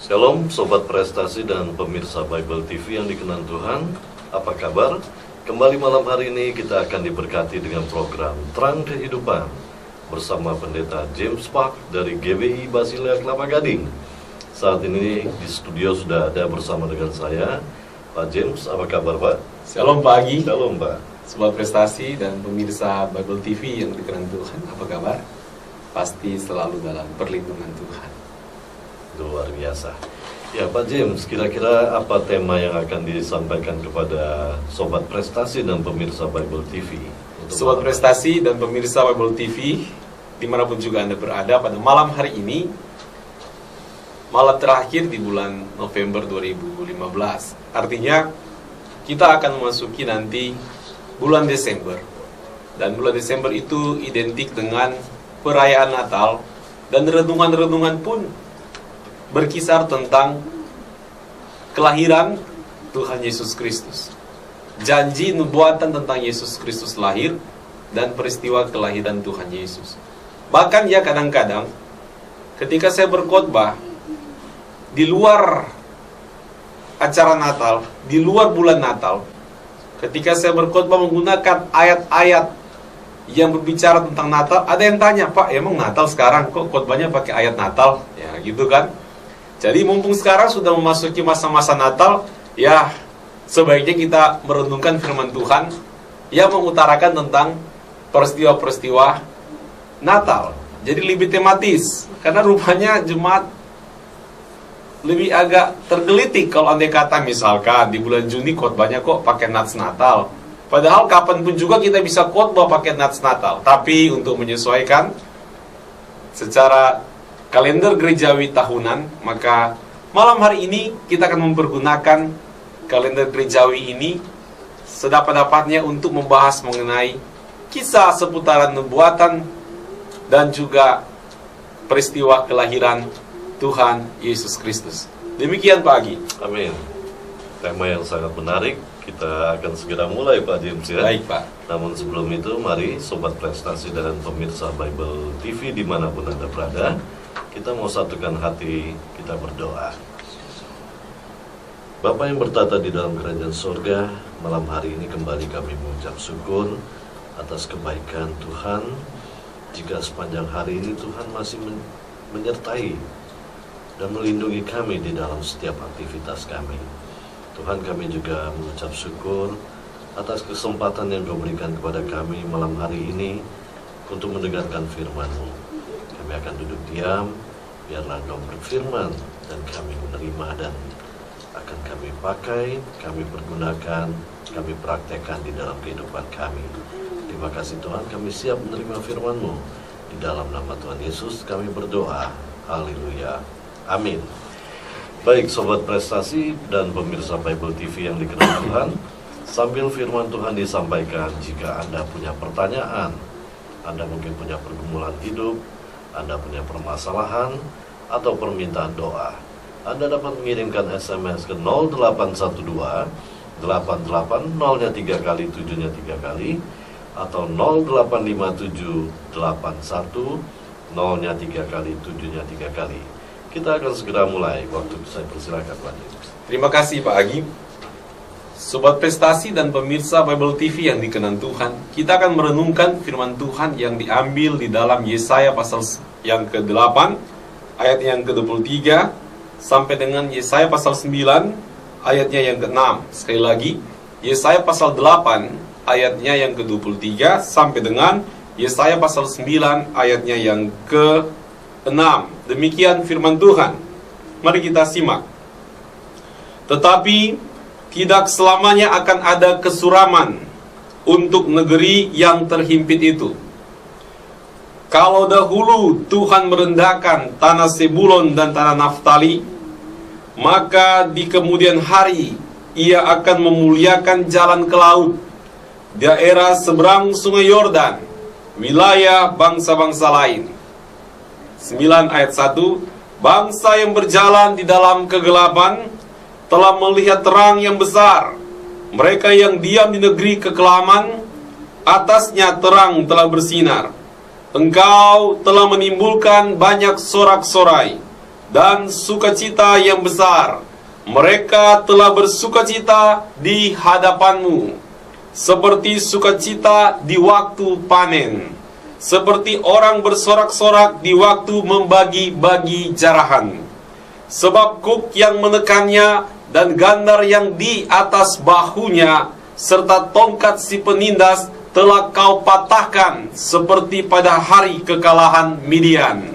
Shalom Sobat Prestasi dan pemirsa Bible TV yang dikenan Tuhan. Apa kabar? Kembali malam hari ini kita akan diberkati dengan program Terang Kehidupan bersama Pendeta James Park dari GBI Basilea Kelapa Gading. Saat ini di studio sudah ada bersama dengan saya, Pak James. Apa kabar, Pak? Shalom Pak Agi. Shalom, Pak. Sobat Prestasi dan pemirsa Bible TV yang dikenan Tuhan. Apa kabar? Pasti selalu dalam perlindungan Tuhan. Luar biasa. Ya Pak James, kira-kira apa tema yang akan disampaikan kepada Sobat Prestasi dan pemirsa Bible TV? Sobat Prestasi dan pemirsa Bible TV, dimanapun juga Anda berada pada malam hari ini, malam terakhir di bulan November 2015. Artinya, kita akan memasuki nanti bulan Desember. Dan bulan Desember itu identik dengan perayaan Natal, dan renungan-renungan pun berkisar tentang kelahiran Tuhan Yesus Kristus. Janji nubuatan tentang Yesus Kristus lahir dan peristiwa kelahiran Tuhan Yesus. Bahkan ya kadang-kadang ketika saya berkhotbah di luar acara Natal, di luar bulan Natal, ketika saya berkhotbah menggunakan ayat-ayat yang berbicara tentang Natal, ada yang tanya, Pak, emang Natal sekarang kok khotbahnya pakai ayat Natal? Ya gitu kan. Jadi mumpung sekarang sudah memasuki masa-masa Natal, ya sebaiknya kita merenungkan firman Tuhan yang mengutarakan tentang peristiwa-peristiwa Natal. Jadi lebih tematis, karena rupanya jemaat lebih agak tergelitik kalau andai kata misalkan di bulan Juni khotbahnya kok pakai nats Natal. Padahal kapanpun juga kita bisa khotbah pakai nats Natal. Tapi untuk menyesuaikan secara kalender gerejawi tahunan, maka malam hari ini kita akan mempergunakan kalender gerejawi ini sedapat-dapatnya untuk membahas mengenai kisah seputaran nubuatan dan juga peristiwa kelahiran Tuhan Yesus Kristus. Demikian Pak Agi. Amin. Tema yang sangat menarik. Kita akan segera mulai Pak James ya. Baik Pak. Namun sebelum itu, mari Sobat Prestasi dan pemirsa Bible TV dimanapun Anda berada, kita mau satukan hati, kita berdoa. Bapa yang bertata di dalam kerajaan surga, malam hari ini kembali kami mengucap syukur atas kebaikan Tuhan. Jika sepanjang hari ini Tuhan masih menyertai dan melindungi kami di dalam setiap aktivitas kami. Tuhan, kami juga mengucap syukur atas kesempatan yang Kau berikan kepada kami malam hari ini untuk mendengarkan firman-Mu. Kami akan duduk diam, biarlah Kau berfirman dan kami menerima dan akan kami pakai, kami pergunakan, kami praktekkan di dalam kehidupan kami. Terima kasih Tuhan, kami siap menerima firman-Mu. Di dalam nama Tuhan Yesus kami berdoa. Haleluya. Amin. Baik Sobat Prestasi dan pemirsa Bible TV yang dikenal Tuhan, sambil firman Tuhan disampaikan, jika Anda punya pertanyaan, Anda mungkin punya pergumulan hidup, Anda punya permasalahan atau permintaan doa, Anda dapat mengirimkan SMS ke 0812 88 0-nya 3 kali 7-nya 3 kali atau 0857 81 0-nya 3 kali 7-nya 3 kali. Kita akan segera mulai. Waktu saya persilakan Pak James. Terima kasih Pak Agi. Sobat Prestasi dan pemirsa Bible TV yang dikenan Tuhan, kita akan merenungkan firman Tuhan yang diambil di dalam Yesaya pasal yang ke-8 ayat yang ke-23 sampai dengan Yesaya pasal 9 ayatnya yang ke-6. Sekali lagi, Yesaya pasal 8 ayatnya yang ke-23 sampai dengan Yesaya pasal 9 ayatnya yang ke-6. Demikian firman Tuhan. Mari kita simak. Tetapi tidak selamanya akan ada kesuraman untuk negeri yang terhimpit itu. Kalau dahulu Tuhan merendahkan tanah Sebulon dan tanah Naftali, maka di kemudian hari Ia akan memuliakan jalan ke laut, daerah seberang sungai Yordan, wilayah bangsa-bangsa lain. 9 ayat 1, bangsa yang berjalan di dalam kegelapan telah melihat terang yang besar. Mereka yang diam di negeri kekelaman, atasnya terang telah bersinar. Engkau telah menimbulkan banyak sorak-sorai, dan sukacita yang besar. Mereka telah bersukacita di hadapanmu, seperti sukacita di waktu panen, seperti orang bersorak-sorak di waktu membagi-bagi jarahan. Sebab kuk yang menekannya dan gandar yang di atas bahunya, serta tongkat si penindas telah kau patahkan seperti pada hari kekalahan Midian.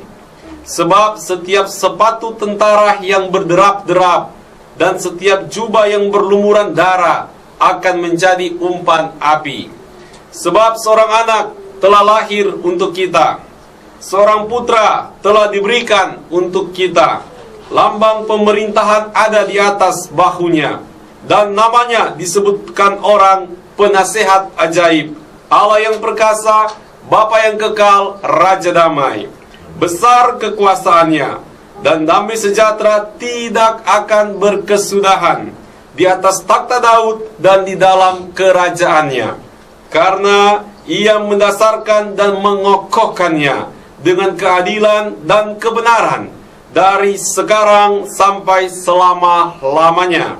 Sebab setiap sepatu tentara yang berderap-derap dan setiap jubah yang berlumuran darah akan menjadi umpan api. Sebab seorang anak telah lahir untuk kita, seorang putra telah diberikan untuk kita. Lambang pemerintahan ada di atas bahunya, dan namanya disebutkan orang Penasehat Ajaib, Allah yang perkasa, Bapa yang kekal, Raja damai. Besar kekuasaannya, dan damai sejahtera tidak akan berkesudahan di atas takhta Daud dan di dalam kerajaannya. Karena ia mendasarkan dan mengokohkannya dengan keadilan dan kebenaran dari sekarang sampai selama-lamanya.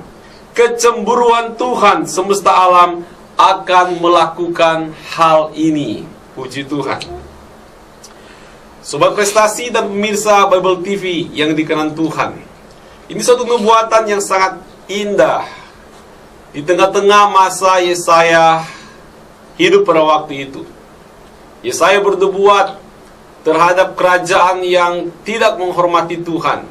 Kecemburuan Tuhan semesta alam akan melakukan hal ini. Puji Tuhan. Sobat Prestasi dan pemirsa Bible TV yang dikenan Tuhan, ini suatu nubuatan yang sangat indah. Di tengah-tengah masa Yesaya hidup pada waktu itu, Yesaya bernubuat terhadap kerajaan yang tidak menghormati Tuhan,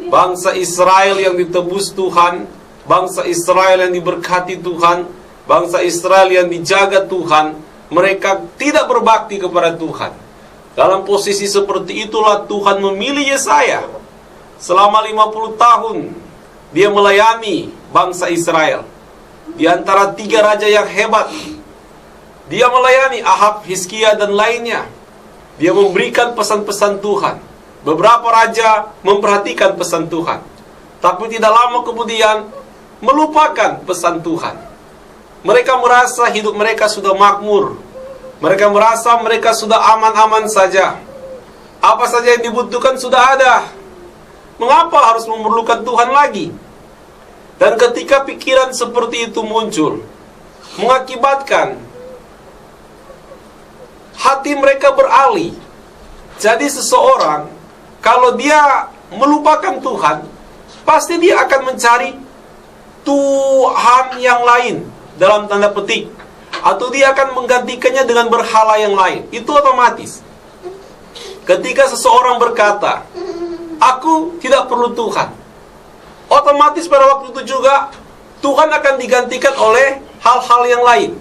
bangsa Israel yang ditebus Tuhan, bangsa Israel yang diberkati Tuhan, bangsa Israel yang dijaga Tuhan. Mereka tidak berbakti kepada Tuhan. Dalam posisi seperti itulah Tuhan memilih Yesaya. Selama 50 tahun dia melayani bangsa Israel. Di antara 3 raja yang hebat, dia melayani Ahab, Hizkia, dan lainnya. Dia memberikan pesan-pesan Tuhan. Beberapa raja memperhatikan pesan Tuhan, tapi tidak lama kemudian melupakan pesan Tuhan. Mereka merasa hidup mereka sudah makmur. Mereka merasa mereka sudah aman-aman saja. Apa saja yang dibutuhkan sudah ada. Mengapa harus memerlukan Tuhan lagi? Dan ketika pikiran seperti itu muncul, mengakibatkan hati mereka beralih. Jadi seseorang, kalau dia melupakan Tuhan, pasti dia akan mencari Tuhan yang lain, dalam tanda petik. Atau dia akan menggantikannya dengan berhala yang lain. Itu otomatis. Ketika seseorang berkata, aku tidak perlu Tuhan, otomatis pada waktu itu juga Tuhan akan digantikan oleh hal-hal yang lain,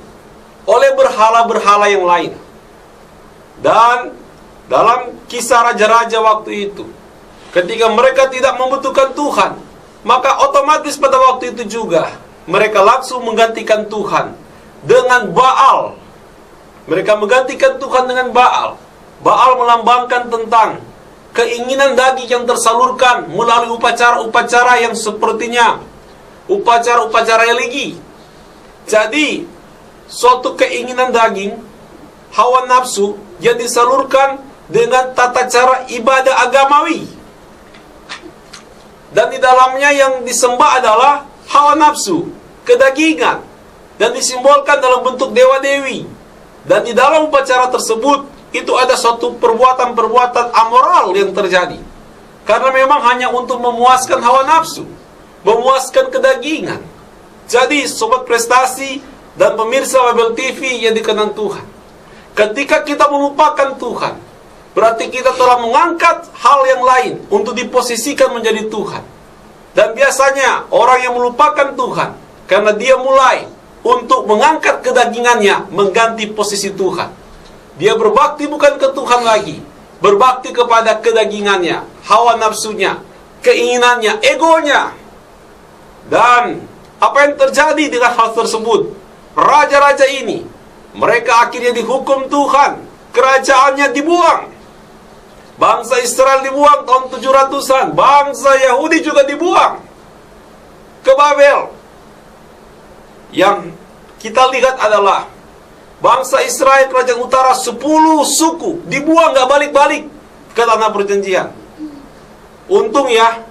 oleh berhala-berhala yang lain. Dan dalam kisah raja-raja waktu itu, ketika mereka tidak membutuhkan Tuhan, maka otomatis pada waktu itu juga mereka langsung menggantikan Tuhan dengan Baal. Mereka menggantikan Tuhan dengan Baal. Baal melambangkan tentang keinginan daging yang tersalurkan melalui upacara-upacara yang sepertinya upacara-upacara religi. Jadi, suatu keinginan daging, hawa nafsu yang disalurkan dengan tata cara ibadah agamawi. Dan di dalamnya yang disembah adalah hawa nafsu, kedagingan, dan disimbolkan dalam bentuk dewa-dewi. Dan di dalam upacara tersebut, itu ada suatu perbuatan-perbuatan amoral yang terjadi. Karena memang hanya untuk memuaskan hawa nafsu, memuaskan kedagingan. Jadi, Sobat Prestasi dan pemirsa Bible TV yang dikenan Tuhan, ketika kita melupakan Tuhan, berarti kita telah mengangkat hal yang lain untuk diposisikan menjadi Tuhan. Dan biasanya, orang yang melupakan Tuhan, karena dia mulai untuk mengangkat kedagingannya, mengganti posisi Tuhan. Dia berbakti bukan ke Tuhan lagi, berbakti kepada kedagingannya, hawa nafsunya, keinginannya, egonya. Dan apa yang terjadi dengan hal tersebut? Raja-raja ini, mereka akhirnya dihukum Tuhan, kerajaannya dibuang. Bangsa Israel dibuang tahun 700-an, bangsa Yahudi juga dibuang ke Babel. Yang kita lihat adalah bangsa Israel kerajaan utara 10 suku dibuang gak balik-balik ke tanah perjanjian. Untung ya,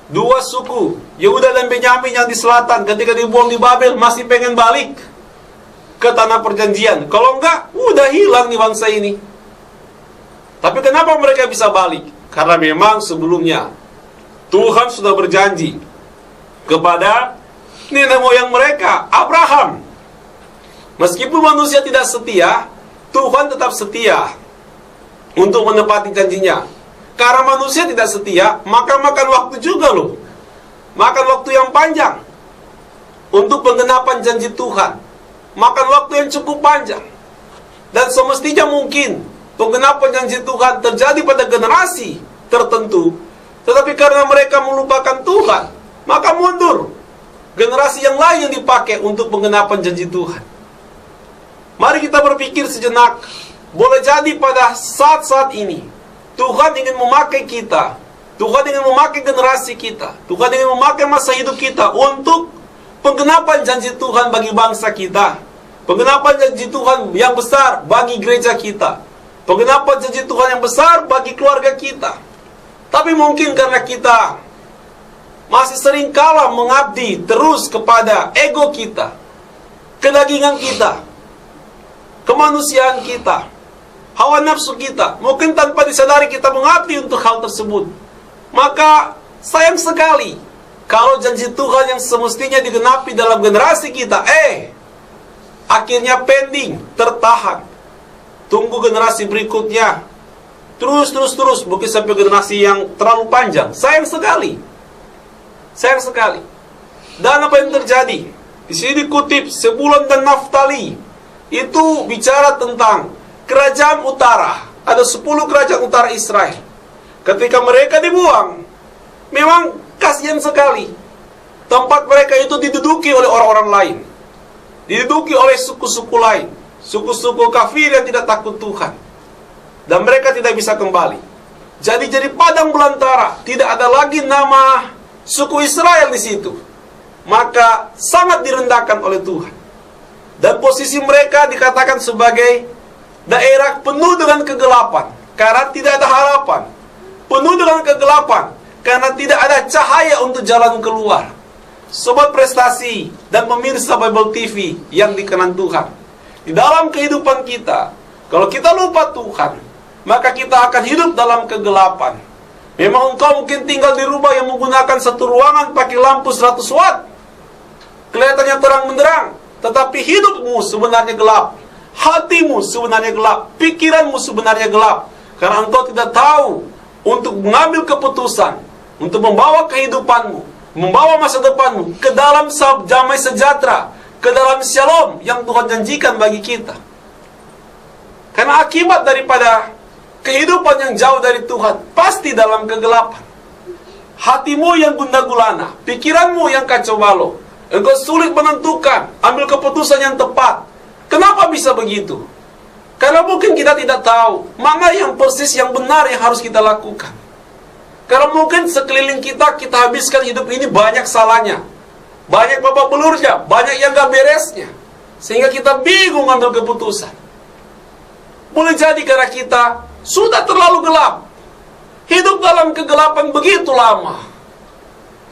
dua suku, Yehuda dan Benyamin yang di selatan, ketika dibuang di Babel, masih pengen balik ke tanah perjanjian. Kalau enggak, udah hilang nih bangsa ini. Tapi kenapa mereka bisa balik? Karena memang sebelumnya Tuhan sudah berjanji kepada nenek moyang mereka, Abraham. Meskipun manusia tidak setia, Tuhan tetap setia untuk menepati janjinya. Karena manusia tidak setia, maka makan waktu juga loh. Makan waktu yang panjang untuk penggenapan janji Tuhan. Makan waktu yang cukup panjang. Dan semestinya mungkin penggenapan janji Tuhan terjadi pada generasi tertentu. Tetapi karena mereka melupakan Tuhan, maka mundur generasi yang lain yang dipakai untuk penggenapan janji Tuhan. Mari kita berpikir sejenak. Boleh jadi pada saat-saat ini Tuhan ingin memakai kita, Tuhan ingin memakai generasi kita, Tuhan ingin memakai masa hidup kita untuk penggenapan janji Tuhan bagi bangsa kita, penggenapan janji Tuhan yang besar bagi gereja kita, penggenapan janji Tuhan yang besar bagi keluarga kita. Tapi mungkin karena kita masih sering kalah mengabdi terus kepada ego kita, kedagingan kita, kemanusiaan kita, hawa nafsu kita, mungkin tanpa disadari kita mengabdi untuk hal tersebut. Maka sayang sekali kalau janji Tuhan yang semestinya digenapi dalam generasi kita, akhirnya pending, tertahan. Tunggu generasi berikutnya, terus, mungkin sampai generasi yang terlalu panjang. Sayang sekali. Sayang sekali. Dan apa yang terjadi? Di sini dikutip, Sebulon dan Naftali itu bicara tentang kerajaan utara. Ada 10 kerajaan utara Israel. Ketika mereka dibuang, memang kasihan sekali. Tempat mereka itu diduduki oleh orang-orang lain, diduduki oleh suku-suku lain, suku-suku kafir yang tidak takut Tuhan. Dan mereka tidak bisa kembali. Jadi padang belantara, tidak ada lagi nama suku Israel di situ. Maka sangat direndahkan oleh Tuhan. Dan posisi mereka dikatakan sebagai daerah penuh dengan kegelapan, karena tidak ada harapan. Penuh dengan kegelapan, karena tidak ada cahaya untuk jalan keluar. Sobat prestasi dan pemirsa Bible TV yang dikenan Tuhan, di dalam kehidupan kita, kalau kita lupa Tuhan, maka kita akan hidup dalam kegelapan. Memang engkau mungkin tinggal di rumah yang menggunakan satu ruangan pakai lampu 100 watt, kelihatannya terang benderang, tetapi hidupmu sebenarnya gelap. Hatimu sebenarnya gelap, pikiranmu sebenarnya gelap, karena engkau tidak tahu untuk mengambil keputusan, untuk membawa kehidupanmu, membawa masa depanmu ke dalam damai sejahtera, ke dalam shalom yang Tuhan janjikan bagi kita. Karena akibat daripada kehidupan yang jauh dari Tuhan, pasti dalam kegelapan. Hatimu yang gundah gulana, pikiranmu yang kacau balau, engkau sulit menentukan, ambil keputusan yang tepat. Kenapa bisa begitu? Karena mungkin kita tidak tahu mana yang persis yang benar yang harus kita lakukan. Karena mungkin sekeliling kita habiskan hidup ini banyak salahnya, banyak babak belurnya, banyak yang gak beresnya, sehingga kita bingung ambil keputusan. Boleh jadi karena kita sudah terlalu gelap, hidup dalam kegelapan begitu lama.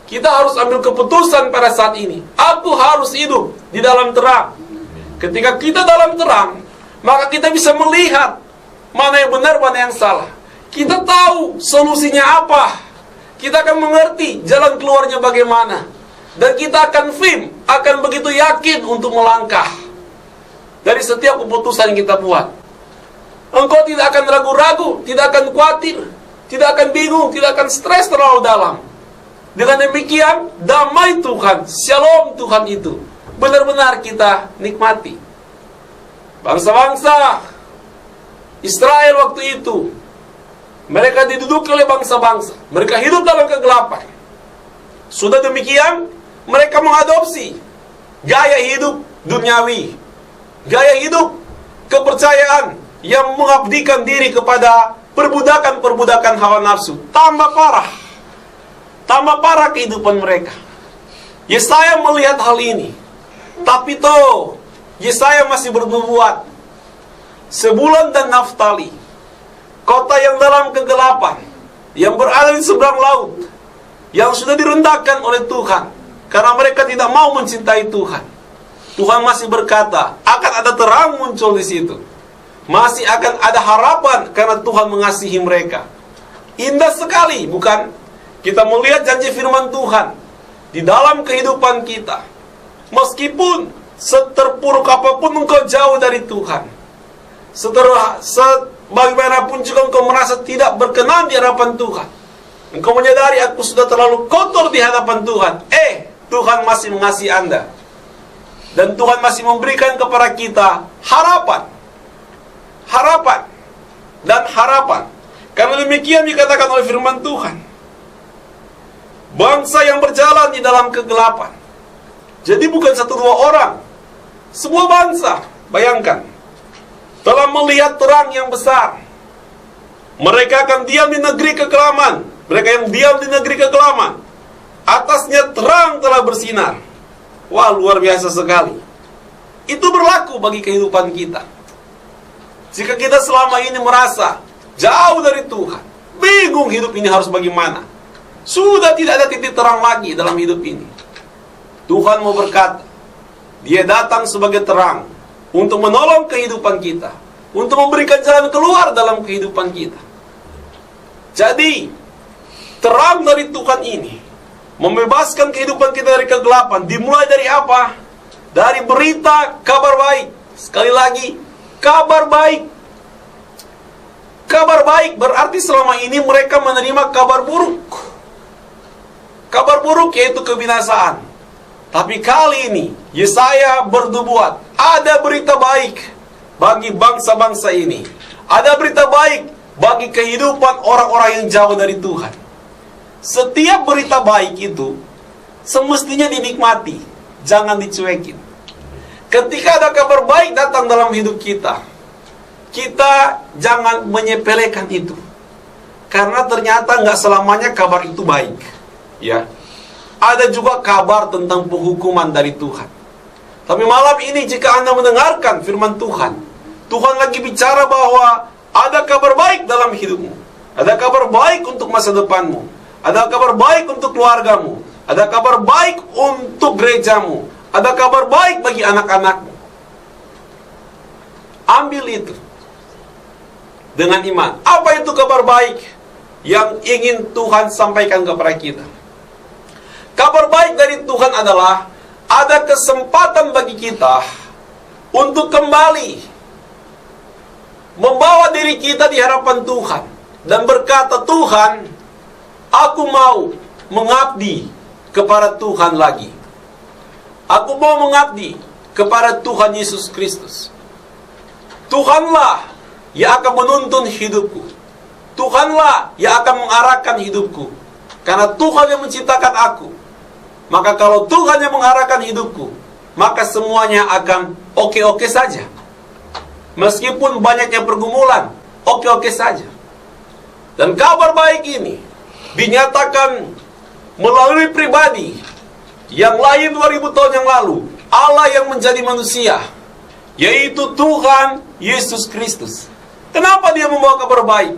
Kita harus ambil keputusan pada saat ini. Aku harus hidup di dalam terang. Ketika kita dalam terang, maka kita bisa melihat mana yang benar, mana yang salah. Kita tahu solusinya apa. Kita akan mengerti jalan keluarnya bagaimana. Dan kita akan akan begitu yakin untuk melangkah dari setiap keputusan yang kita buat. Engkau tidak akan ragu-ragu, tidak akan khawatir, tidak akan bingung, tidak akan stres terlalu dalam. Dengan demikian, damai Tuhan, shalom Tuhan itu benar-benar kita nikmati. Bangsa-bangsa Israel waktu itu, mereka diduduki oleh bangsa-bangsa. Mereka hidup dalam kegelapan. Sudah demikian, mereka mengadopsi gaya hidup duniawi, gaya hidup kepercayaan yang mengabdikan diri kepada perbudakan-perbudakan hawa nafsu. Tambah parah kehidupan mereka. Yesaya melihat hal ini. Tapi Yesaya masih bernubuat. Sebulon dan Naftali, kota yang dalam kegelapan, yang berada di seberang laut, yang sudah direndahkan oleh Tuhan karena mereka tidak mau mencintai Tuhan. Tuhan masih berkata, akan ada terang muncul di situ. Masih akan ada harapan karena Tuhan mengasihi mereka. Indah sekali, bukan? Kita melihat janji firman Tuhan di dalam kehidupan kita. Meskipun seterpuruk apapun engkau jauh dari Tuhan, bagaimanapun juga engkau merasa tidak berkenan di hadapan Tuhan, engkau menyadari aku sudah terlalu kotor di hadapan Tuhan, Tuhan masih mengasihi Anda. Dan Tuhan masih memberikan kepada kita harapan. Harapan dan harapan. Karena demikian dikatakan oleh firman Tuhan, bangsa yang berjalan di dalam kegelapan. Jadi bukan satu dua orang, sebuah bangsa, bayangkan, telah melihat terang yang besar. Mereka akan diam di negeri kekelaman. Mereka yang diam di negeri kekelaman, atasnya terang telah bersinar. Wah, luar biasa sekali. Itu berlaku bagi kehidupan kita. Jika kita selama ini merasa jauh dari Tuhan, bingung hidup ini harus bagaimana, sudah tidak ada titik terang lagi dalam hidup ini, Tuhan mau berkata, Dia datang sebagai terang untuk menolong kehidupan kita, untuk memberikan jalan keluar dalam kehidupan kita. Jadi, terang dari Tuhan ini membebaskan kehidupan kita dari kegelapan. Dimulai dari apa? Dari berita kabar baik. Sekali lagi, kabar baik. Kabar baik berarti selama ini mereka menerima kabar buruk. Kabar buruk yaitu kebinasaan. Tapi kali ini Yesaya bernubuat, ada berita baik bagi bangsa-bangsa ini. Ada berita baik bagi kehidupan orang-orang yang jauh dari Tuhan. Setiap berita baik itu semestinya dinikmati, jangan dicuekin. Ketika ada kabar baik datang dalam hidup kita, kita jangan menyepelekan itu. Karena ternyata nggak selamanya kabar itu baik. Ya, ada juga kabar tentang penghukuman dari Tuhan. Tapi malam ini jika Anda mendengarkan firman Tuhan, Tuhan lagi bicara bahwa ada kabar baik dalam hidupmu. Ada kabar baik untuk masa depanmu. Ada kabar baik untuk keluargamu. Ada kabar baik untuk gerejamu. Ada kabar baik bagi anak-anakmu. Ambil itu dengan iman. Apa itu kabar baik yang ingin Tuhan sampaikan kepada kita? Kabar baik dari Tuhan adalah ada kesempatan bagi kita untuk kembali membawa diri kita di hadapan Tuhan dan berkata, Tuhan, aku mau mengabdi kepada Tuhan lagi. Aku mau mengabdi kepada Tuhan Yesus Kristus. Tuhanlah yang akan menuntun hidupku. Tuhanlah yang akan mengarahkan hidupku. Karena Tuhan yang menciptakan aku. Maka kalau Tuhan yang mengarahkan hidupku, maka semuanya akan oke-oke saja. Meskipun banyaknya pergumulan, oke-oke saja. Dan kabar baik ini dinyatakan melalui pribadi yang lain 2000 tahun yang lalu, Allah yang menjadi manusia, yaitu Tuhan Yesus Kristus. Kenapa Dia membawa kabar baik?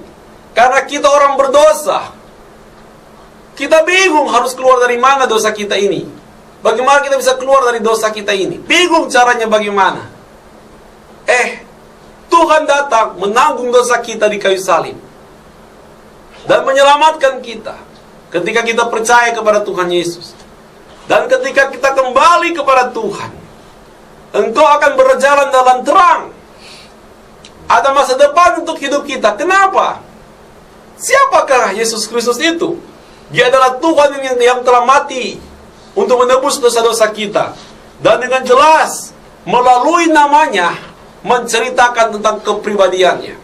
Karena kita orang berdosa. Kita bingung harus keluar dari mana dosa kita ini. Bagaimana kita bisa keluar dari dosa kita ini? Bingung caranya bagaimana. Tuhan datang menanggung dosa kita di kayu salib dan menyelamatkan kita ketika kita percaya kepada Tuhan Yesus. Dan ketika kita kembali kepada Tuhan, engkau akan berjalan dalam terang. Ada masa depan untuk hidup kita. Kenapa? Siapakah Yesus Kristus itu? Dia adalah Tuhan yang telah mati untuk menebus dosa-dosa kita. Dan dengan jelas, melalui namanya, menceritakan tentang kepribadiannya.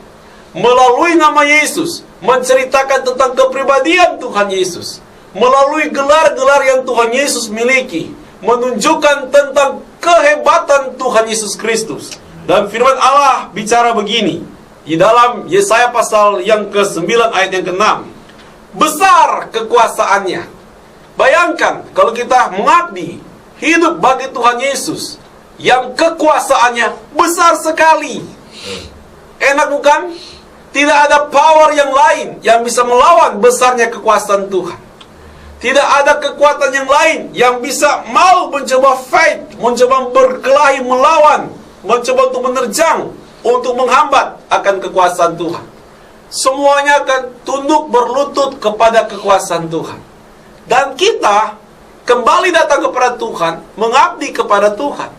Melalui nama Yesus, menceritakan tentang kepribadian Tuhan Yesus. Melalui gelar-gelar yang Tuhan Yesus miliki, menunjukkan tentang kehebatan Tuhan Yesus Kristus. Dan firman Allah bicara begini di dalam Yesaya pasal yang ke-9 ayat yang ke-6. Besar kekuasaannya. Bayangkan kalau kita mengabdi hidup bagi Tuhan Yesus yang kekuasaannya besar sekali. Enak bukan? Tidak ada power yang lain yang bisa melawan besarnya kekuasaan Tuhan. Tidak ada kekuatan yang lain yang bisa mau mencoba fight, mencoba berkelahi, melawan, mencoba untuk menerjang, untuk menghambat akan kekuasaan Tuhan. Semuanya akan tunduk berlutut kepada kekuasaan Tuhan. Dan kita kembali datang kepada Tuhan, mengabdi kepada Tuhan,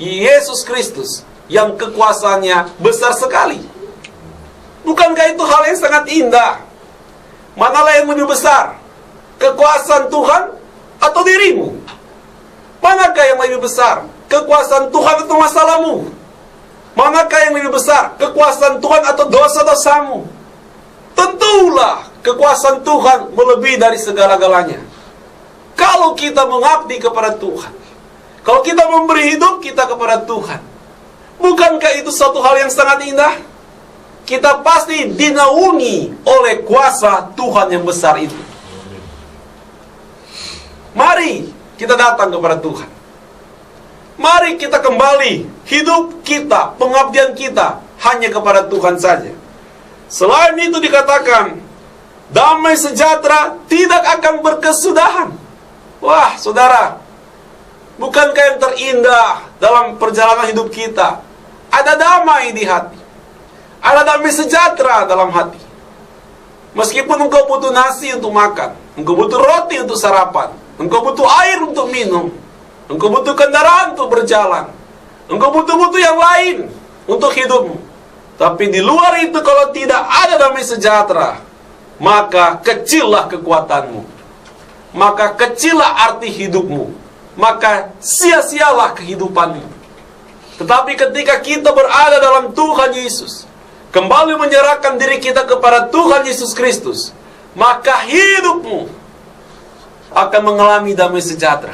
Yesus Kristus, yang kekuasaannya besar sekali. Bukankah itu hal yang sangat indah? Manalah yang lebih besar, kekuasaan Tuhan atau dirimu? Manakah yang lebih besar, kekuasaan Tuhan atau masalahmu? Manakah yang lebih besar, kekuasaan Tuhan atau dosa-dosamu? Tentulah kekuasaan Tuhan melebihi dari segala-galanya. Kalau kita mengabdi kepada Tuhan, kalau kita memberi hidup kita kepada Tuhan, bukankah itu suatu hal yang sangat indah? Kita pasti dinaungi oleh kuasa Tuhan yang besar itu. Mari kita datang kepada Tuhan. Mari kita kembali hidup kita, pengabdian kita hanya kepada Tuhan saja. Selain itu dikatakan, damai sejahtera tidak akan berkesudahan. Wah, saudara, bukankah yang terindah dalam perjalanan hidup kita, ada damai di hati, ada damai sejahtera dalam hati. Meskipun engkau butuh nasi untuk makan, engkau butuh roti untuk sarapan, engkau butuh air untuk minum, engkau butuh kendaraan untuk berjalan, engkau butuh yang lain untuk hidupmu. Tapi di luar itu, kalau tidak ada damai sejahtera, maka kecillah kekuatanmu, maka kecillah arti hidupmu, maka sia-sialah kehidupanmu. Tetapi ketika kita berada dalam Tuhan Yesus, kembali menyerahkan diri kita kepada Tuhan Yesus Kristus, maka hidupmu akan mengalami damai sejahtera.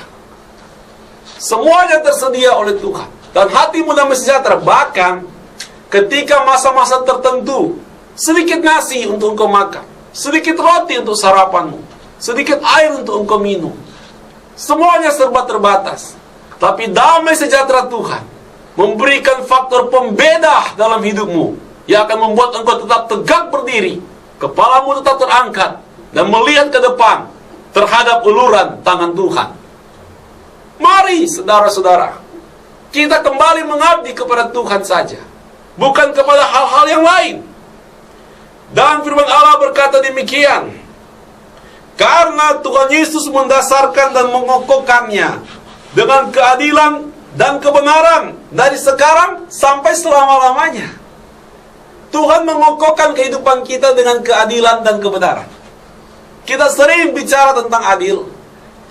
Semuanya tersedia oleh Tuhan, dan hatimu damai sejahtera. Bahkan ketika masa-masa tertentu, sedikit nasi untuk engkau makan, sedikit roti untuk sarapanmu, sedikit air untuk engkau minum, semuanya serba terbatas. Tapi damai sejahtera Tuhan memberikan faktor pembeda dalam hidupmu, yang akan membuat engkau tetap tegak berdiri, kepalamu tetap terangkat, dan melihat ke depan terhadap uluran tangan Tuhan. Mari saudara-saudara, kita kembali mengabdi kepada Tuhan saja, bukan kepada hal-hal yang lain. Dan firman Allah berkata demikian, karena Tuhan Yesus mendasarkan dan mengokohkannya dengan keadilan dan kebenaran dari sekarang sampai selama-lamanya. Tuhan mengokohkan kehidupan kita dengan keadilan dan kebenaran. Kita sering bicara tentang adil,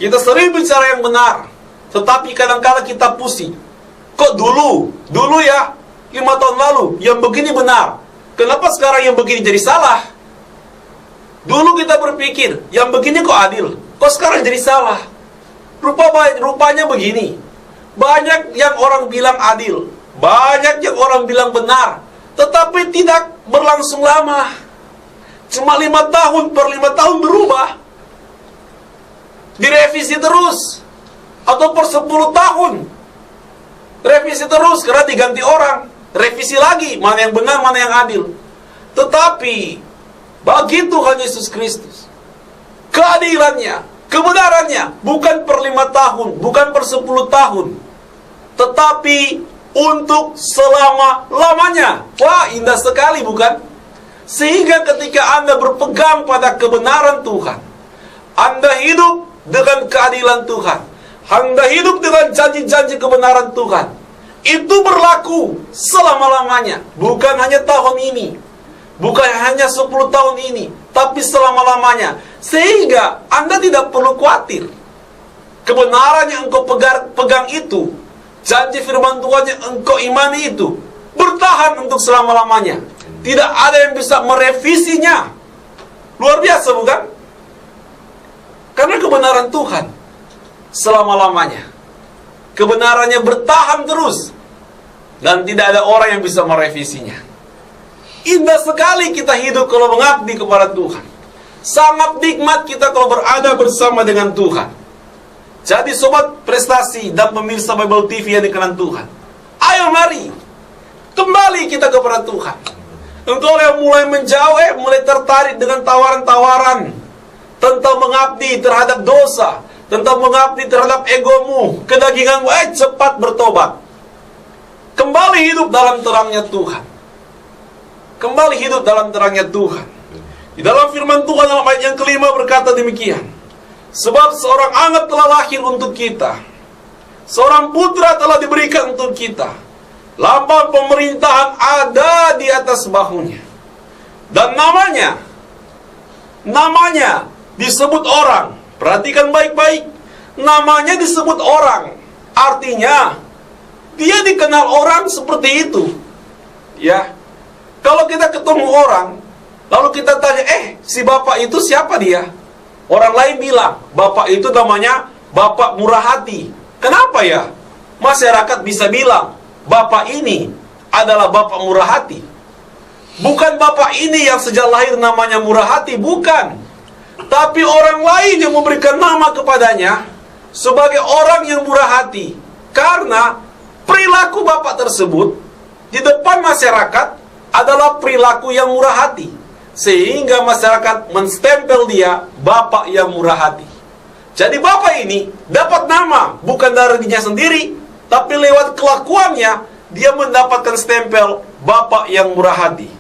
kita sering bicara yang benar, tetapi kadang-kala kita pusing. Kok dulu ya, 5 tahun lalu yang begini benar, kenapa sekarang yang begini jadi salah? Dulu kita berpikir yang begini kok adil, kok sekarang jadi salah? Rupanya begini. Banyak yang orang bilang adil, banyak yang orang bilang benar, tetapi tidak berlangsung lama. Cuma 5 tahun per 5 tahun berubah, direvisi terus. Atau per 10 tahun revisi terus, karena diganti orang, revisi lagi, mana yang benar, mana yang adil. Tetapi bagi Tuhan Yesus Kristus, keadilannya, kebenarannya bukan per 5 tahun, bukan per 10 tahun, tetapi untuk selama-lamanya. Wah, indah sekali, bukan? Sehingga ketika Anda berpegang pada kebenaran Tuhan, Anda hidup dengan keadilan Tuhan, Anda hidup dengan janji-janji kebenaran Tuhan, itu berlaku selama-lamanya. Bukan hanya tahun ini, bukan hanya 10 tahun ini, tapi selama-lamanya. Sehingga Anda tidak perlu khawatir. Kebenaran yang engkau pegang itu, janji firman Tuhan yang engkau imani itu, bertahan untuk selama-lamanya. Tidak ada yang bisa merevisinya. Luar biasa, bukan? Karena kebenaran Tuhan selama-lamanya, kebenarannya bertahan terus, dan tidak ada orang yang bisa merevisinya. Indah sekali kita hidup kalau mengabdi kepada Tuhan. Sangat nikmat kita kalau berada bersama dengan Tuhan. Jadi sobat prestasi dan pemirsa Bible TV yang dikenan Tuhan, ayo mari kembali kita kepada Tuhan. Engkau yang mulai menjauh, mulai tertarik dengan tawaran-tawaran tentang mengabdi terhadap dosa, tentang mengabdi terhadap egomu, kedaginganmu. Cepat bertobat. Kembali hidup dalam terangnya Tuhan. Kembali hidup dalam terangnya Tuhan. Di dalam firman Tuhan dalam ayat yang kelima berkata demikian. Sebab seorang anak telah lahir untuk kita, seorang putra telah diberikan untuk kita. Lambang pemerintahan ada di atas bahunya. Dan namanya disebut orang. Perhatikan baik-baik. Namanya disebut orang. Artinya, dia dikenal orang seperti itu. Ya. Kalau kita ketemu orang, lalu kita tanya, si bapak itu siapa dia? Orang lain bilang, bapak itu namanya bapak murah hati. Kenapa ya? Masyarakat bisa bilang, bapak ini adalah bapak murah hati. Bukan bapak ini yang sejak lahir namanya murah hati, bukan. Tapi orang lain yang memberikan nama kepadanya sebagai orang yang murah hati. Karena perilaku bapak tersebut di depan masyarakat adalah perilaku yang murah hati. Sehingga masyarakat menstempel dia bapak yang murah hati. Jadi bapak ini dapat nama bukan dari dirinya sendiri, tapi lewat kelakuannya dia mendapatkan stempel bapak yang murah hati.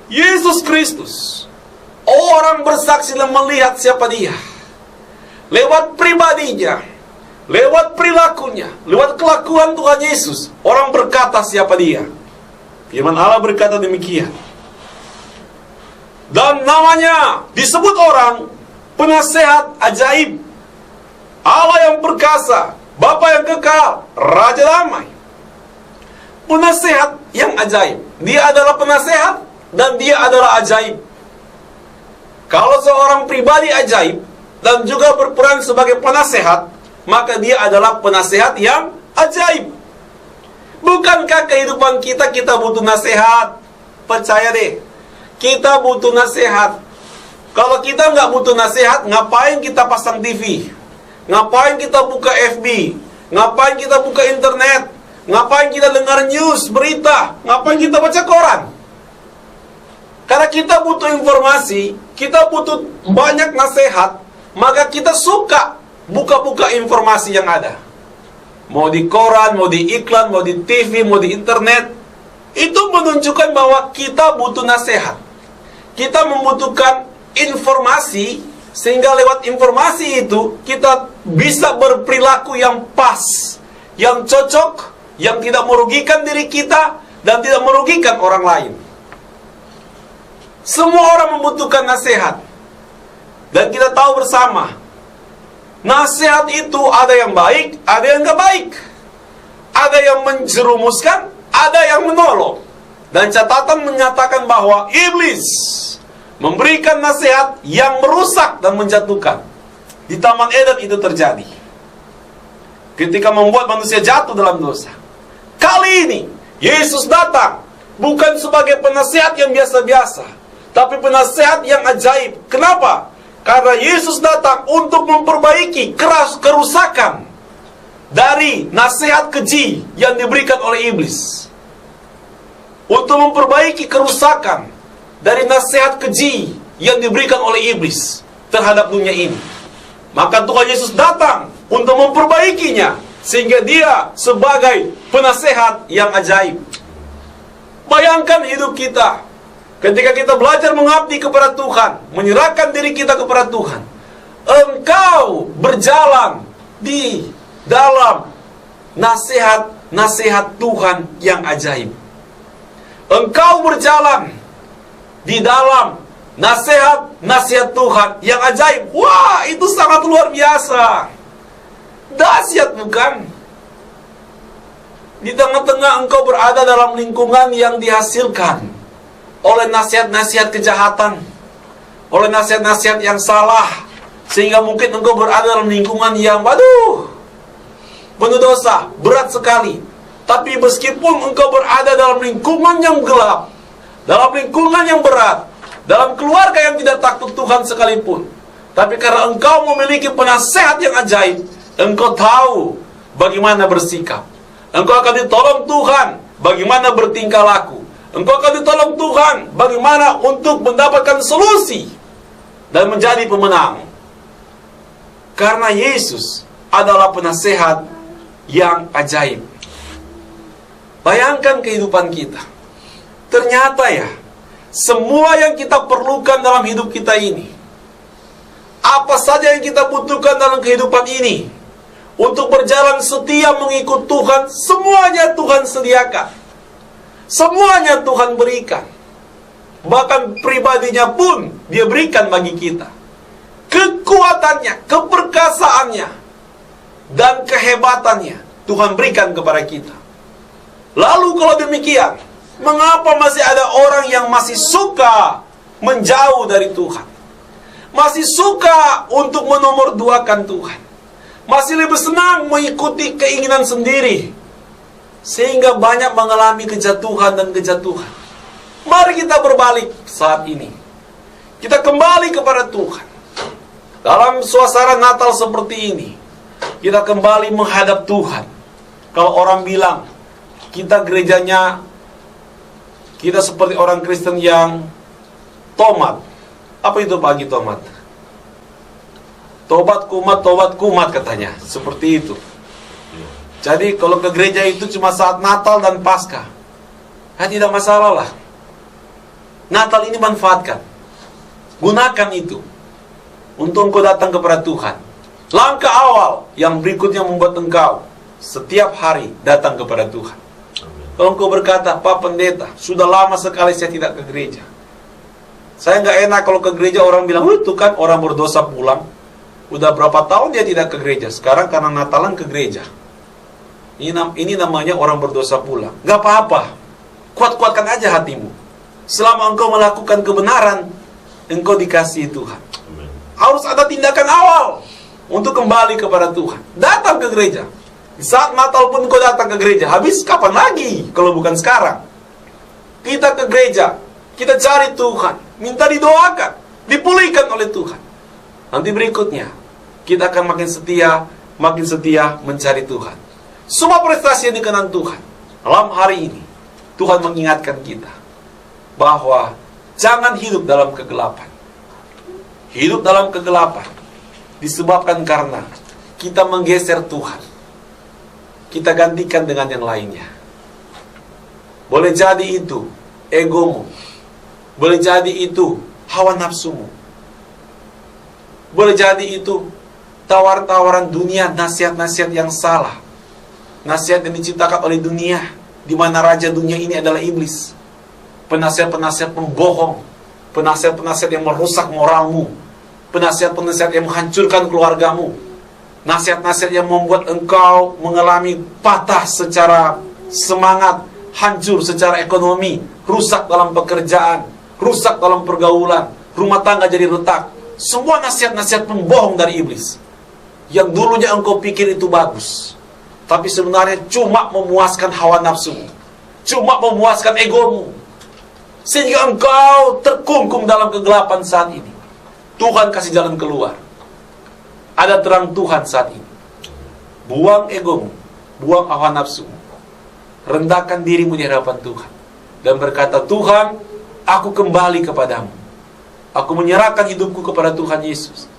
Yesus Kristus, orang bersaksi dan melihat siapa dia. Lewat pribadinya, lewat perilakunya, lewat kelakuan Tuhan Yesus, orang berkata siapa dia. Firman Allah berkata demikian. Dan namanya disebut orang penasehat ajaib, Allah yang perkasa, Bapa yang kekal, Raja damai. Penasehat yang ajaib. Dia adalah penasehat dan dia adalah ajaib. Kalau seorang pribadi ajaib dan juga berperan sebagai penasehat, maka dia adalah penasehat yang ajaib. Bukankah kehidupan kita butuh nasihat? Percaya deh, kita butuh nasihat. Kalau kita nggak butuh nasihat, ngapain kita pasang TV? Ngapain kita buka FB? Ngapain kita buka internet? Ngapain kita dengar news, berita? Ngapain kita baca koran? Karena kita butuh informasi, kita butuh banyak nasihat, maka kita suka buka-buka informasi yang ada. Mau di koran, mau di iklan, mau di TV, mau di internet. Itu menunjukkan bahwa kita butuh nasihat. Kita membutuhkan informasi, sehingga lewat informasi itu kita bisa berperilaku yang pas, yang cocok, yang tidak merugikan diri kita dan tidak merugikan orang lain. Semua orang membutuhkan nasihat. Dan kita tahu bersama, nasihat itu ada yang baik, ada yang gak baik. Ada yang menjerumuskan, ada yang menolong. Dan catatan menyatakan bahwa iblis memberikan nasihat yang merusak dan menjatuhkan. Di Taman Eden itu terjadi. Ketika membuat manusia jatuh dalam dosa. Kali ini, Yesus datang bukan sebagai penasihat yang biasa-biasa, tapi penasihat yang ajaib. Kenapa? Karena Yesus datang untuk memperbaiki kerusakan dari nasihat keji yang diberikan oleh iblis. Untuk memperbaiki kerusakan dari nasihat keji yang diberikan oleh iblis terhadap dunia ini. Maka Tuhan Yesus datang untuk memperbaikinya, sehingga dia sebagai penasehat yang ajaib. Bayangkan hidup kita ketika kita belajar mengabdi kepada Tuhan, menyerahkan diri kita kepada Tuhan. Engkau berjalan di dalam nasihat-nasihat Tuhan yang ajaib. Engkau berjalan di dalam nasihat-nasihat Tuhan yang ajaib. Wah, itu sangat luar biasa. Dahsyat bukan? Di tengah-tengah engkau berada dalam lingkungan yang dihasilkan oleh nasihat-nasihat kejahatan, oleh nasihat-nasihat yang salah, sehingga mungkin engkau berada dalam lingkungan yang penuh dosa, berat sekali. Tapi meskipun engkau berada dalam lingkungan yang gelap, dalam lingkungan yang berat, dalam keluarga yang tidak takut Tuhan sekalipun, tapi karena engkau memiliki penasehat yang ajaib, engkau tahu bagaimana bersikap. Engkau akan ditolong Tuhan bagaimana bertingkah laku. Engkau akan ditolong Tuhan bagaimana untuk mendapatkan solusi dan menjadi pemenang. Karena Yesus adalah penasehat yang ajaib. Bayangkan kehidupan kita. Ternyata ya, semua yang kita perlukan dalam hidup kita ini, apa saja yang kita butuhkan dalam kehidupan ini, untuk berjalan setia mengikut Tuhan, semuanya Tuhan sediakan. Semuanya Tuhan berikan. Bahkan pribadinya pun Dia berikan bagi kita. Kekuatannya, keperkasaannya, dan kehebatannya Tuhan berikan kepada kita. Lalu kalau demikian, mengapa masih ada orang yang masih suka menjauh dari Tuhan? Masih suka untuk menomorduakan Tuhan? Masih lebih senang mengikuti keinginan sendiri, sehingga banyak mengalami kejatuhan dan kejatuhan. Mari kita berbalik saat ini. Kita kembali kepada Tuhan. Dalam suasana Natal seperti ini, kita kembali menghadap Tuhan. Kalau orang bilang, kita gerejanya, kita seperti orang Kristen yang tomat. Apa itu bagi tomat? Tobat kumat katanya. Seperti itu. Jadi kalau ke gereja itu cuma saat Natal dan Paskah, ya tidak masalah lah. Natal ini manfaatkan. Gunakan itu untuk engkau datang kepada Tuhan. Langkah awal yang berikutnya membuat engkau setiap hari datang kepada Tuhan. Kalau engkau berkata, Pak Pendeta, sudah lama sekali saya tidak ke gereja. Saya nggak enak kalau ke gereja orang bilang, itu kan orang berdosa pulang. Udah berapa tahun dia tidak ke gereja. Sekarang karena Natalan ke gereja. Ini namanya orang berdosa pulang. Gak apa-apa. Kuat-kuatkan aja hatimu. Selama engkau melakukan kebenaran, engkau dikasihi Tuhan. Amen. Harus ada tindakan awal untuk kembali kepada Tuhan. Datang ke gereja. Di saat Natal pun engkau datang ke gereja. Habis kapan lagi kalau bukan sekarang? Kita ke gereja. Kita cari Tuhan. Minta didoakan. Dipulihkan oleh Tuhan. Nanti berikutnya, kita akan makin setia mencari Tuhan. Semua prestasi yang dikenang Tuhan. Malam hari ini, Tuhan mengingatkan kita bahwa jangan hidup dalam kegelapan. Hidup dalam kegelapan disebabkan karena kita menggeser Tuhan. Kita gantikan dengan yang lainnya. Boleh jadi itu egomu. Boleh jadi itu hawa nafsumu. Boleh jadi itu tawaran-tawaran dunia, nasihat-nasihat yang salah. Nasihat yang diciptakan oleh dunia, di mana raja dunia ini adalah iblis. Penasihat-penasihat pembohong, penasihat-penasihat yang merusak moralmu, penasihat-penasihat yang menghancurkan keluargamu, nasihat-nasihat yang membuat engkau mengalami patah secara semangat, hancur secara ekonomi, rusak dalam pekerjaan, rusak dalam pergaulan, rumah tangga jadi retak. Semua nasihat-nasihat pembohong dari iblis, yang dulunya engkau pikir itu bagus, tapi sebenarnya cuma memuaskan hawa nafsumu, cuma memuaskan egomu, sehingga engkau terkungkung dalam kegelapan saat ini. Tuhan kasih jalan keluar. Ada terang Tuhan saat ini. Buang egomu, buang hawa nafsumu, rendahkan dirimu di hadapan Tuhan, dan berkata, Tuhan, aku kembali kepadamu. Aku menyerahkan hidupku kepada Tuhan Yesus.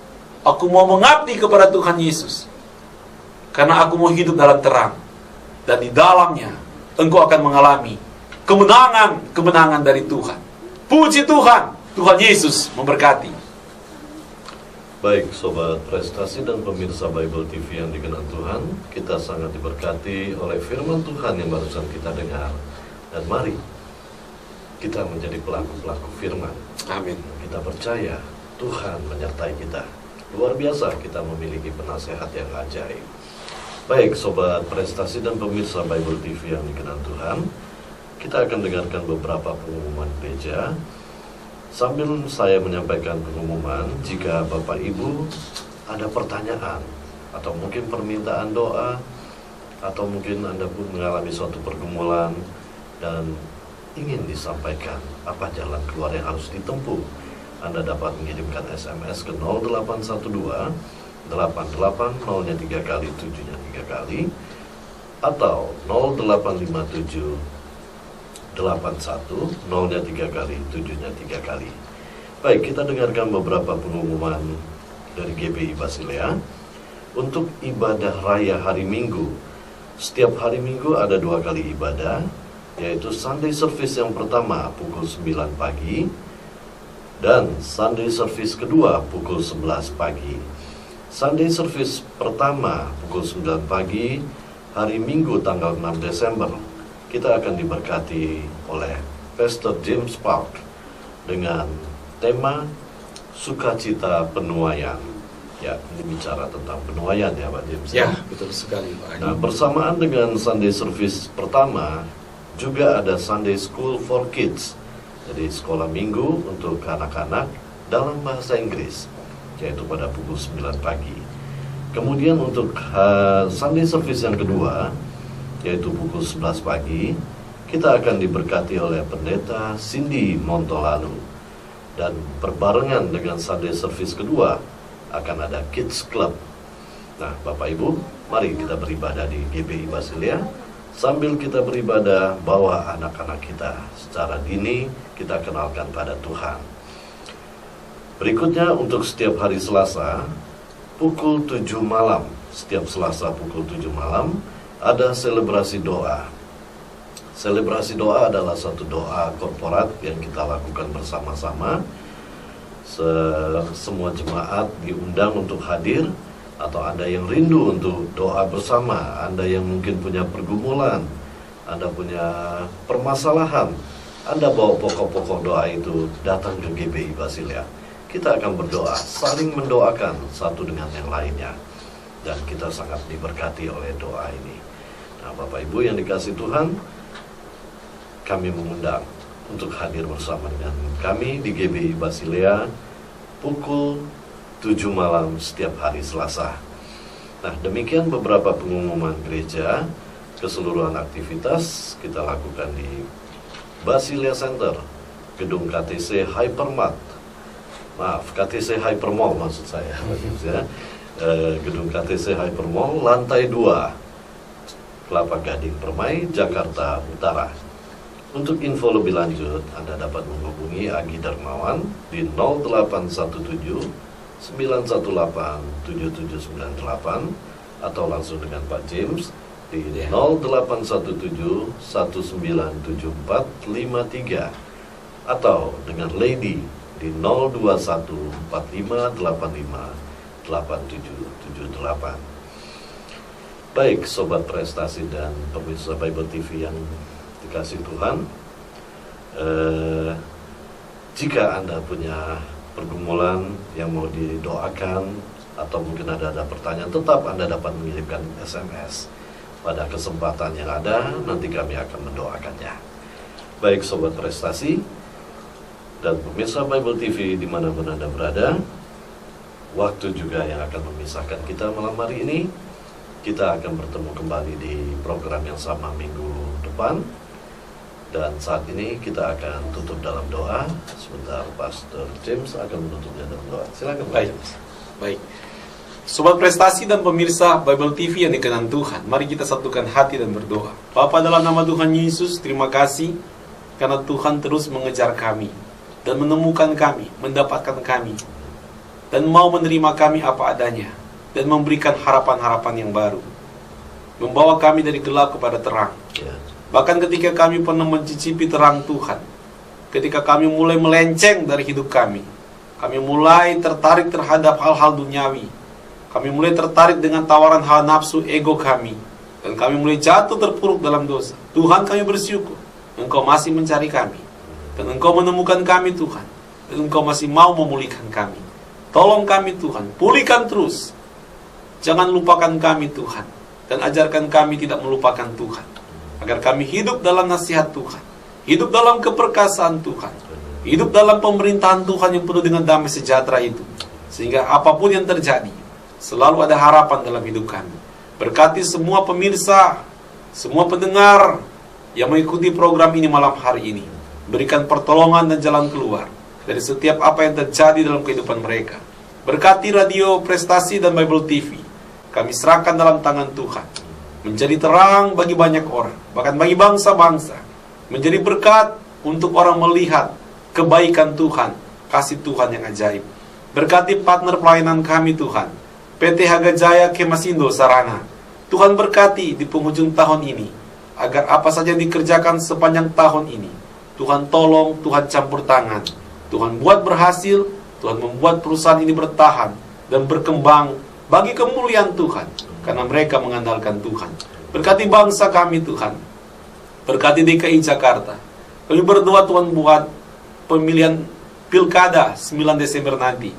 Aku mau mengabdi kepada Tuhan Yesus. Karena aku mau hidup dalam terang. Dan di dalamnya, engkau akan mengalami kemenangan dari Tuhan. Puji Tuhan. Tuhan Yesus memberkati. Baik, Sobat Prestasi dan pemirsa Bible TV yang dikenal Tuhan, kita sangat diberkati oleh firman Tuhan yang barusan kita dengar. Dan mari kita menjadi pelaku-pelaku firman. Amin. Kita percaya Tuhan menyertai kita. Luar biasa kita memiliki penasehat yang ajaib. Baik, Sobat Prestasi dan pemirsa Bible TV yang dikenal Tuhan, kita akan dengarkan beberapa pengumuman gereja. Sambil saya menyampaikan pengumuman, jika Bapak Ibu ada pertanyaan atau mungkin permintaan doa, atau mungkin Anda pun mengalami suatu pergumulan dan ingin disampaikan apa jalan keluar yang harus ditempuh, Anda dapat mengirimkan SMS ke 0812 88 0-nya 3 kali, 7-nya 3 kali, atau 0857 81, 0-nya 3 kali, 7-nya 3 kali. Baik, kita dengarkan beberapa pengumuman dari GBI Basilea. Untuk ibadah raya hari Minggu, setiap hari Minggu ada 2 kali ibadah, yaitu Sunday Service yang pertama pukul 9 pagi, dan Sunday Service kedua pukul 11 pagi. Sunday Service pertama pukul 9 pagi, hari Minggu tanggal 6 Desember, kita akan diberkati oleh Pastor James Park dengan tema Sukacita Penuaian. Ya, ini bicara tentang penuaian ya Pak James. Ya, betul sekali Pak Agi. Nah, bersamaan dengan Sunday Service pertama, juga ada Sunday School for Kids. Jadi sekolah minggu untuk anak-anak dalam bahasa Inggris, yaitu pada pukul 9 pagi. Kemudian untuk Sunday Service yang kedua, yaitu pukul 11 pagi, kita akan diberkati oleh Pendeta Cindy Montolalu. Dan berbarengan dengan Sunday Service kedua, akan ada Kids Club. Nah, Bapak Ibu, mari kita beribadah di GBI Basilea. Sambil kita beribadah, bawa anak-anak kita secara dini, kita kenalkan pada Tuhan. Berikutnya untuk setiap hari Selasa, pukul 7 malam. Setiap Selasa pukul 7 malam, ada selebrasi doa. Selebrasi doa adalah satu doa korporat yang kita lakukan bersama-sama. Semua jemaat diundang untuk hadir, atau Anda yang rindu untuk doa bersama, Anda yang mungkin punya pergumulan, Anda punya permasalahan, Anda bawa pokok-pokok doa itu datang ke GBI Basilea. Kita akan berdoa, saling mendoakan satu dengan yang lainnya, dan kita sangat diberkati oleh doa ini. Nah, Bapak Ibu yang dikasih Tuhan, kami mengundang untuk hadir bersama dengan kami di GBI Basilea pukul 7 malam setiap hari Selasa. Nah, demikian beberapa pengumuman gereja. Keseluruhan aktivitas kita lakukan di Basilea Center, gedung KTC Hypermart. Maaf, KTC Hypermall maksud saya. Gedung KTC Hypermall, lantai 2, Kelapa Gading Permai, Jakarta Utara. Untuk info lebih lanjut, Anda dapat menghubungi Agi Darmawan di 0817 918 7798 atau langsung dengan Pak James di 0817 1974 53 atau dengan Lady di 021 45 85 8778. Baik, Sobat Prestasi dan pemirsa Bible TV yang dikasih Tuhan, jika Anda punya pergumulan yang mau didoakan, atau mungkin ada pertanyaan, tetap Anda dapat mengirimkan SMS. Pada kesempatan yang ada, nanti kami akan mendoakannya. Baik Sobat Prestasi dan pemirsa Bible TV dimanapun Anda berada, waktu juga yang akan memisahkan kita malam hari ini. Kita akan bertemu kembali di program yang sama minggu depan. Dan saat ini kita akan tutup dalam doa. Sebentar, Pastor James akan menutupnya dalam doa. Silakan, Pak James. Baik. Sobat Prestasi dan pemirsa Bible TV yang dikenan Tuhan, mari kita satukan hati dan berdoa. Bapa, dalam nama Tuhan Yesus, terima kasih karena Tuhan terus mengejar kami dan menemukan kami, mendapatkan kami, dan mau menerima kami apa adanya, dan memberikan harapan-harapan yang baru, membawa kami dari gelap kepada terang. Bahkan ketika kami pernah mencicipi terang Tuhan, ketika kami mulai melenceng dari hidup kami mulai tertarik terhadap hal-hal duniawi, kami mulai tertarik dengan tawaran hal nafsu ego kami, dan kami mulai jatuh terpuruk dalam dosa. Tuhan, kami bersyukur Engkau masih mencari kami, dan Engkau menemukan kami Tuhan, dan Engkau masih mau memulihkan kami. Tolong kami Tuhan, pulihkan terus. Jangan lupakan kami Tuhan, dan ajarkan kami tidak melupakan Tuhan, agar kami hidup dalam nasihat Tuhan, hidup dalam keperkasaan Tuhan, hidup dalam pemerintahan Tuhan yang penuh dengan damai sejahtera itu, sehingga apapun yang terjadi, selalu ada harapan dalam hidup kami. Berkati semua pemirsa, semua pendengar yang mengikuti program ini malam hari ini. Berikan pertolongan dan jalan keluar dari setiap apa yang terjadi dalam kehidupan mereka. Berkati Radio Prestasi dan Bible TV, kami serahkan dalam tangan Tuhan, menjadi terang bagi banyak orang, bahkan bagi bangsa-bangsa, menjadi berkat untuk orang melihat kebaikan Tuhan, kasih Tuhan yang ajaib. Berkati partner pelayanan kami Tuhan, PT Haga Jaya Kemasindo Sarana. Tuhan berkati di penghujung tahun ini, agar apa saja yang dikerjakan sepanjang tahun ini, Tuhan tolong, Tuhan campur tangan, Tuhan buat berhasil, Tuhan membuat perusahaan ini bertahan dan berkembang bagi kemuliaan Tuhan, karena mereka mengandalkan Tuhan. Berkati bangsa kami Tuhan, berkati DKI Jakarta. Kami berdoa Tuhan buat pemilihan Pilkada 9 Desember nanti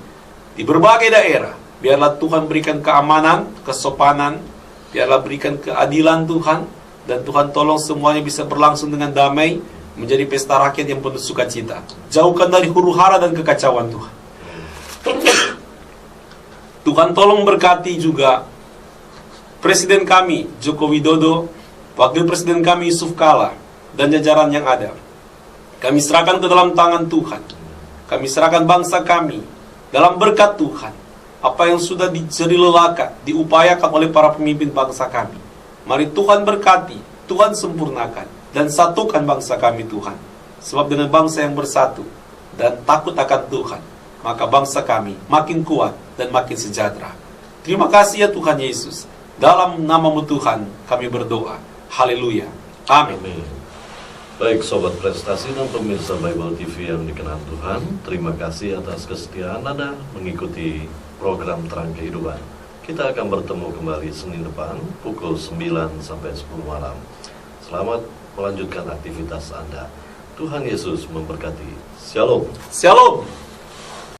di berbagai daerah. Biarlah Tuhan berikan keamanan, kesopanan, biarlah berikan keadilan Tuhan, dan Tuhan tolong semuanya bisa berlangsung dengan damai, menjadi pesta rakyat yang penuh sukacita. Jauhkan dari huru-hara dan kekacauan Tuhan. Tuhan tolong berkati juga Presiden kami Joko Widodo, Wakil Presiden kami Yusuf Kala, dan jajaran yang ada. Kami serahkan ke dalam tangan Tuhan. Kami serahkan bangsa kami dalam berkat Tuhan. Apa yang sudah dijelilelakan, diupayakan oleh para pemimpin bangsa kami, mari Tuhan berkati, Tuhan sempurnakan, dan satukan bangsa kami Tuhan. Sebab dengan bangsa yang bersatu dan takut akan Tuhan, maka bangsa kami makin kuat dan makin sejahtera. Terima kasih ya Tuhan Yesus. Dalam nama-Mu Tuhan kami berdoa. Haleluya. Amin. Baik Sobat Prestasi dan pemirsa Bible TV yang dikenal Tuhan, terima kasih atas kesetiaan Anda mengikuti program Terang Kehidupan. Kita akan bertemu kembali Senin depan pukul 9 sampai 10 malam. Selamat melanjutkan aktivitas Anda. Tuhan Yesus memberkati. Shalom. Shalom.